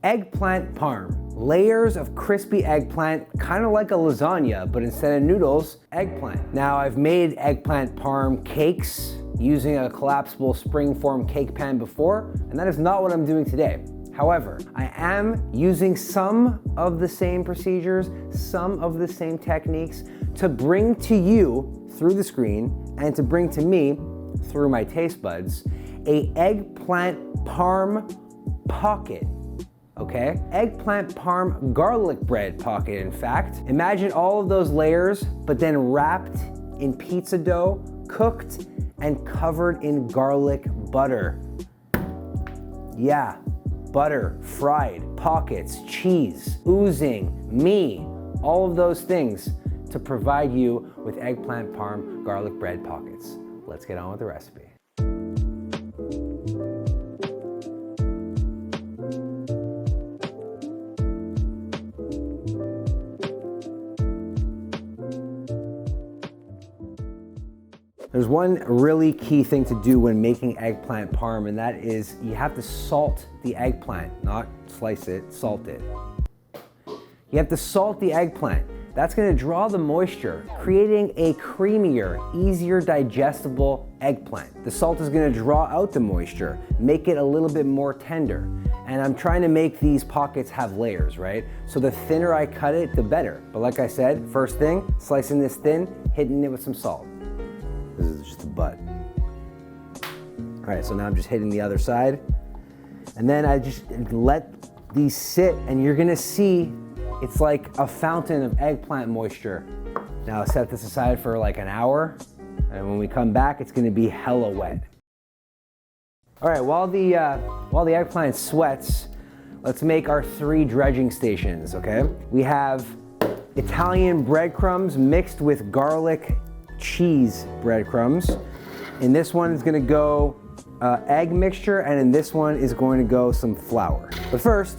Eggplant parm. Layers of crispy eggplant, kind of like a lasagna, but instead of noodles, eggplant. Now I've made eggplant parm cakes using a collapsible springform cake pan before, and that is not what I'm doing today. However, I am using some of the same procedures, some of the same techniques to bring to you through the screen and to bring to me through my taste buds a eggplant parm pocket. Okay? Eggplant parm garlic bread pocket, in fact. Imagine all of those layers, but then wrapped in pizza dough, cooked and covered in garlic butter. Yeah, butter, fried, pockets, cheese, oozing, me, all of those things to provide you with eggplant parm garlic bread pockets. Let's get on with the recipe. There's one really key thing to do when making eggplant parm, and that is you have to salt the eggplant, not slice it, salt it. You have to salt the eggplant. That's gonna draw the moisture, creating a creamier, easier digestible eggplant. The salt is gonna draw out the moisture, make it a little bit more tender. And I'm trying to make these pockets have layers, right? So the thinner I cut it, the better. But like I said, first thing, slicing this thin, hitting it with some salt. This is just the butt. All right, so now I'm just hitting the other side. And then I just let these sit, and you're gonna see it's like a fountain of eggplant moisture. Now I'll set this aside for like an hour, and when we come back, it's gonna be hella wet. All right, while the eggplant sweats, let's make our 3 dredging stations, okay? We have Italian breadcrumbs mixed with garlic cheese breadcrumbs. In this one is gonna go egg mixture, and in this one is going to go some flour. But first,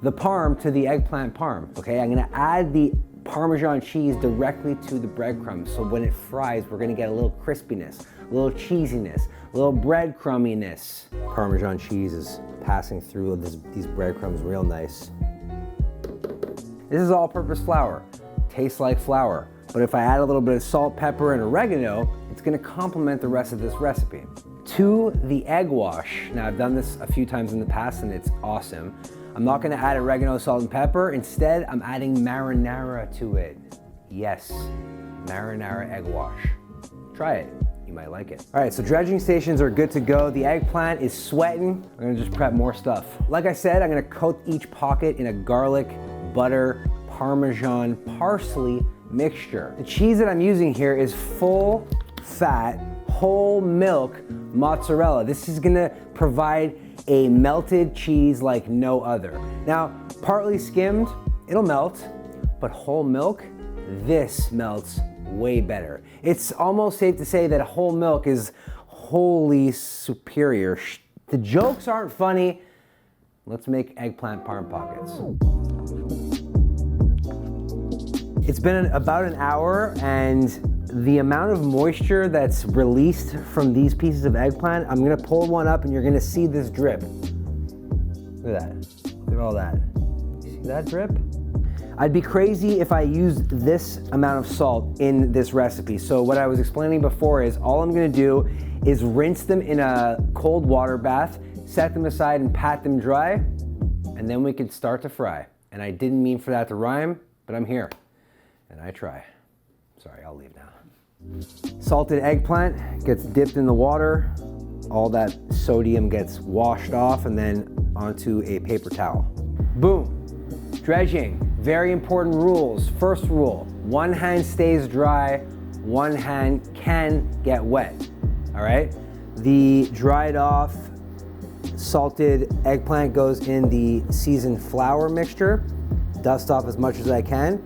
the parm to the eggplant parm, okay? I'm gonna add the Parmesan cheese directly to the breadcrumbs, so when it fries, we're gonna get a little crispiness, a little cheesiness, a little breadcrumminess. Parmesan cheese is passing through these breadcrumbs real nice. This is all-purpose flour, tastes like flour. But if I add a little bit of salt, pepper, and oregano, it's gonna complement the rest of this recipe. To the egg wash, now I've done this a few times in the past and it's awesome. I'm not gonna add oregano, salt, and pepper. Instead, I'm adding marinara to it. Yes, marinara egg wash. Try it, you might like it. All right, so dredging stations are good to go. The eggplant is sweating. I'm gonna just prep more stuff. Like I said, I'm gonna coat each pocket in a garlic, butter, Parmesan, parsley, mixture. The cheese that I'm using here is full fat, whole milk mozzarella. This is gonna provide a melted cheese like no other. Now, partly skimmed, it'll melt, but whole milk, this melts way better. It's almost safe to say that whole milk is wholly superior. The jokes aren't funny. Let's make eggplant parm pockets. It's been about an hour, and the amount of moisture that's released from these pieces of eggplant, I'm gonna pull one up and you're gonna see this drip. Look at that, look at all that. You see that drip? I'd be crazy if I used this amount of salt in this recipe. So what I was explaining before is all I'm gonna do is rinse them in a cold water bath, set them aside and pat them dry, and then we can start to fry. And I didn't mean for that to rhyme, but I'm here. And I try. Sorry, I'll leave now. Salted eggplant gets dipped in the water. All that sodium gets washed off and then onto a paper towel. Boom. Dredging, very important rules. First rule, one hand stays dry, one hand can get wet, all right? The dried off salted eggplant goes in the seasoned flour mixture. Dust off as much as I can.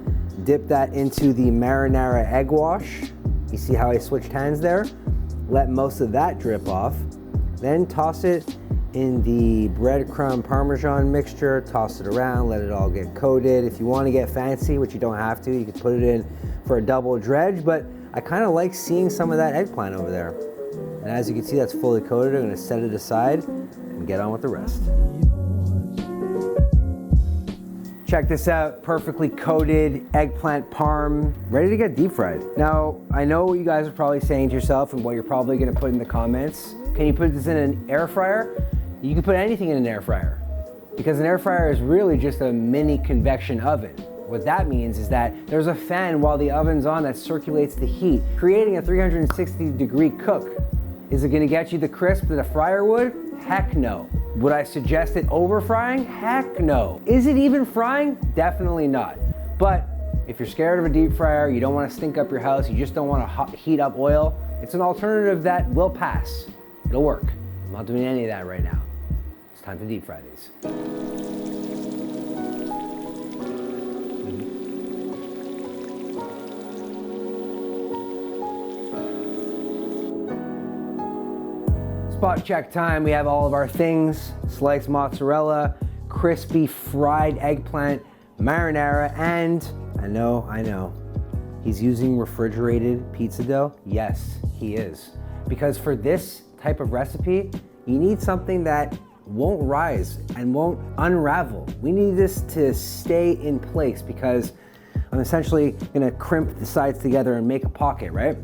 Dip that into the marinara egg wash. You see how I switched hands there? Let most of that drip off. Then toss it in the breadcrumb Parmesan mixture, toss it around, let it all get coated. If you want to get fancy, which you don't have to, you could put it in for a double dredge, but I kind of like seeing some of that eggplant over there. And as you can see, that's fully coated. I'm going to set it aside and get on with the rest. Check this out, perfectly coated eggplant parm, ready to get deep fried. Now, I know what you guys are probably saying to yourself and what you're probably gonna put in the comments. Can you put this in an air fryer? You can put anything in an air fryer, because an air fryer is really just a mini convection oven. What that means is that there's a fan while the oven's on that circulates the heat, creating a 360-degree cook. Is it gonna get you the crisp that a fryer would? Heck no. Would I suggest it over frying? Heck no. Is it even frying? Definitely not. But if you're scared of a deep fryer, you don't wanna stink up your house, you just don't wanna heat up oil, it's an alternative that will pass. It'll work. I'm not doing any of that right now. It's time to deep fry these. Spot check time. We have all of our things: sliced mozzarella, crispy fried eggplant, marinara, and I know, he's using refrigerated pizza dough. Yes, he is. Because for this type of recipe, you need something that won't rise and won't unravel. We need this to stay in place because I'm essentially gonna crimp the sides together and make a pocket, right?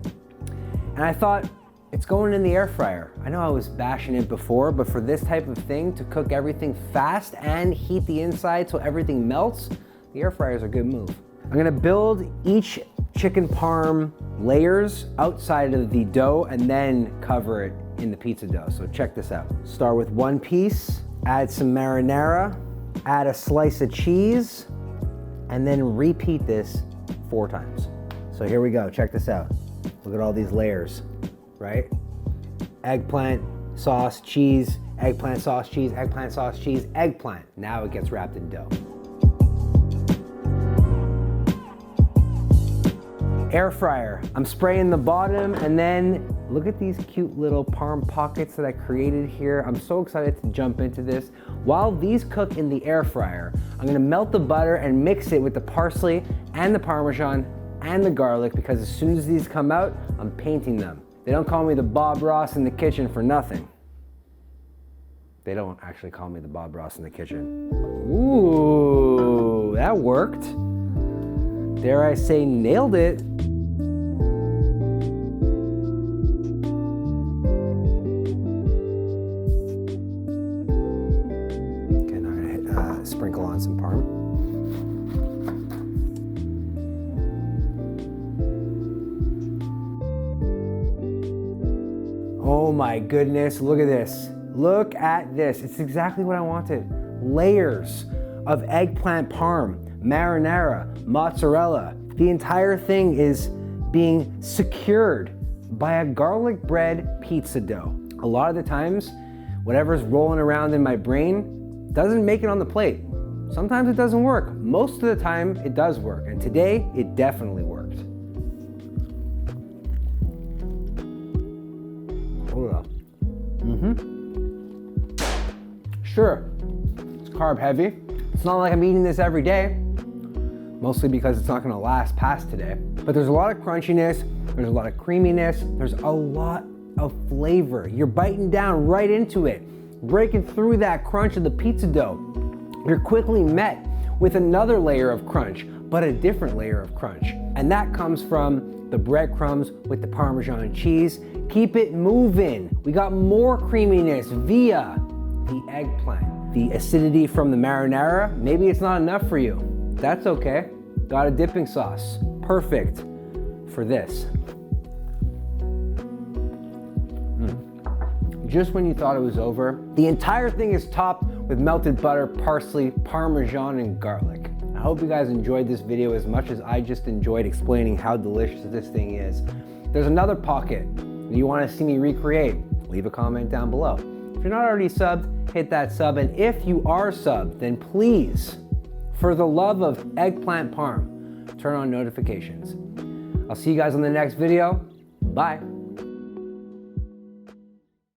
And I thought, it's going in the air fryer. I know I was bashing it before, but for this type of thing, to cook everything fast and heat the inside so everything melts, the air fryer is a good move. I'm gonna build each chicken parm layers outside of the dough and then cover it in the pizza dough. So check this out. Start with one piece, add some marinara, add a slice of cheese, and then repeat this 4 times. So here we go, check this out. Look at all these layers. Right? Eggplant, sauce, cheese, eggplant, sauce, cheese, eggplant, sauce, cheese, eggplant. Now it gets wrapped in dough. Air fryer. I'm spraying the bottom, and then look at these cute little parm pockets that I created here. I'm so excited to jump into this. While these cook in the air fryer, I'm gonna melt the butter and mix it with the parsley and the Parmesan and the garlic, because as soon as these come out, I'm painting them. They don't call me the Bob Ross in the kitchen for nothing. They don't actually call me the Bob Ross in the kitchen. Ooh, that worked. Dare I say, nailed it. Okay, now I'm gonna sprinkle on some parm. Oh my goodness, look at this. Look at this. It's exactly what I wanted. Layers of eggplant parm, marinara, mozzarella. The entire thing is being secured by a garlic bread pizza dough. A lot of the times, whatever's rolling around in my brain doesn't make it on the plate. Sometimes it doesn't work. Most of the time, it does work. And today, it definitely worked. Sure, it's carb heavy. It's not like I'm eating this every day, mostly because it's not gonna last past today. But there's a lot of crunchiness, there's a lot of creaminess, there's a lot of flavor. You're biting down right into it, breaking through that crunch of the pizza dough. You're quickly met with another layer of crunch, but a different layer of crunch. And that comes from the breadcrumbs with the Parmesan cheese. Keep it moving. We got more creaminess via the eggplant. The acidity from the marinara, maybe it's not enough for you. That's okay. Got a dipping sauce. Perfect for this. Just when you thought it was over, the entire thing is topped with melted butter, parsley, Parmesan, and garlic. I hope you guys enjoyed this video as much as I just enjoyed explaining how delicious this thing is. There's another pocket that you want to see me recreate. Leave a comment down below. If you're not already subbed, hit that sub, and if you are subbed, then please, for the love of eggplant parm, turn on notifications. I'll see you guys on the next video. Bye.